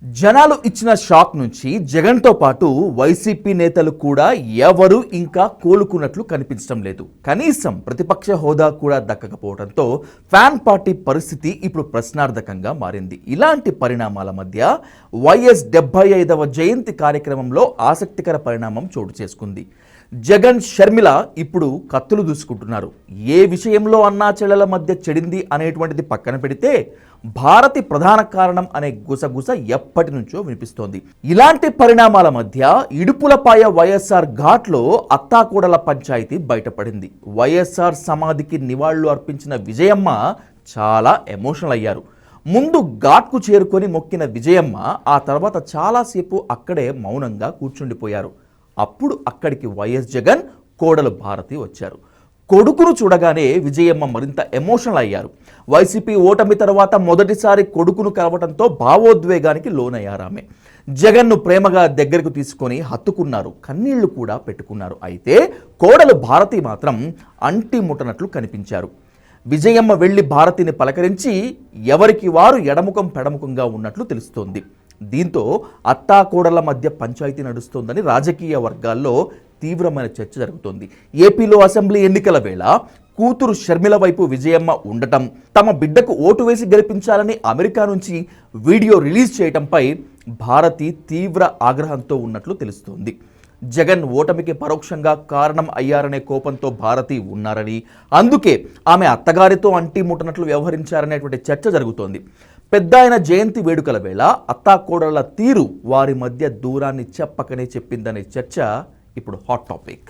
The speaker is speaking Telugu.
జనాలు ఇచ్చిన షాక్ నుంచి జగన్తో పాటు వైసీపీ నేతలు కూడా ఎవరు ఇంకా కోలుకున్నట్లు కనిపించడం లేదు. కనీసం ప్రతిపక్ష హోదా కూడా దక్కకపోవడంతో ఫ్యాన్ పార్టీ పరిస్థితి ఇప్పుడు ప్రశ్నార్థకంగా మారింది. ఇలాంటి పరిణామాల మధ్య వైఎస్ 75వ జయంతి కార్యక్రమంలో ఆసక్తికర పరిణామం చోటు చేసుకుంది. జగన్ షర్మిల ఇప్పుడు కత్తులు దూసుకుంటున్నారు. ఏ విషయంలో అన్నా చెల్లెల మధ్య చెడింది అనేటువంటిది పక్కన పెడితే భారతి ప్రధాన కారణం అనే గుసగుస ఎప్పటి నుంచో వినిపిస్తోంది. ఇలాంటి పరిణామాల మధ్య ఇడుపులపాయ వైఎస్ఆర్ ఘాట్లో అత్తాకోడల పంచాయతీ బయటపడింది. వైఎస్ఆర్ సమాధికి నివాళులు అర్పించిన విజయమ్మ చాలా ఎమోషనల్ అయ్యారు. ముందు ఘాట్కు చేరుకొని మొక్కిన విజయమ్మ ఆ తర్వాత చాలాసేపు అక్కడే మౌనంగా కూర్చుండిపోయారు. అప్పుడు అక్కడికి వైఎస్ జగన్, కోడలు భారతి వచ్చారు. కొడుకును చూడగానే విజయమ్మ మరింత ఎమోషనల్ అయ్యారు. వైసీపీ ఓటమి తర్వాత మొదటిసారి కొడుకును కలవడంతో భావోద్వేగానికి లోనయ్యారామె. జగన్ను ప్రేమగా దగ్గరకు తీసుకొని హత్తుకున్నారు, కన్నీళ్లు కూడా పెట్టుకున్నారు. అయితే కోడలు భారతి మాత్రం అంటి ముట్టనట్లు కనిపించారు. విజయమ్మ వెళ్లి భారతిని పలకరించి ఎవరికి వారు ఎడముఖం పెడముఖంగా ఉన్నట్లు తెలుస్తోంది. దీంతో అత్తాకోడళ్ల మధ్య పంచాయతీ నడుస్తోందని రాజకీయ వర్గాల్లో తీవ్రమైన చర్చ జరుగుతోంది. ఏపీలో అసెంబ్లీ ఎన్నికల వేళ కూతురు షర్మిల వైపు విజయమ్మ ఉండటం, తమ బిడ్డకు ఓటు వేసి గెలిపించాలని అమెరికా నుంచి వీడియో రిలీజ్ చేయడంపై భారతి తీవ్ర ఆగ్రహంతో ఉన్నట్లు తెలుస్తోంది. జగన్ ఓటమికి పరోక్షంగా కారణం అయ్యారనే కోపంతో భారతి ఉన్నారని, అందుకే ఆమె అత్తగారితో అంటి ముట్టనట్లు వ్యవహరించారనేటువంటి చర్చ జరుగుతోంది. పెద్దాయన జయంతి వేడుకల వేళ అత్తాకోడళ్ల తీరు వారి మధ్య దూరాన్ని చెప్పకనే చెప్పిందనే చర్చ ఇప్పుడు హాట్ టాపిక్.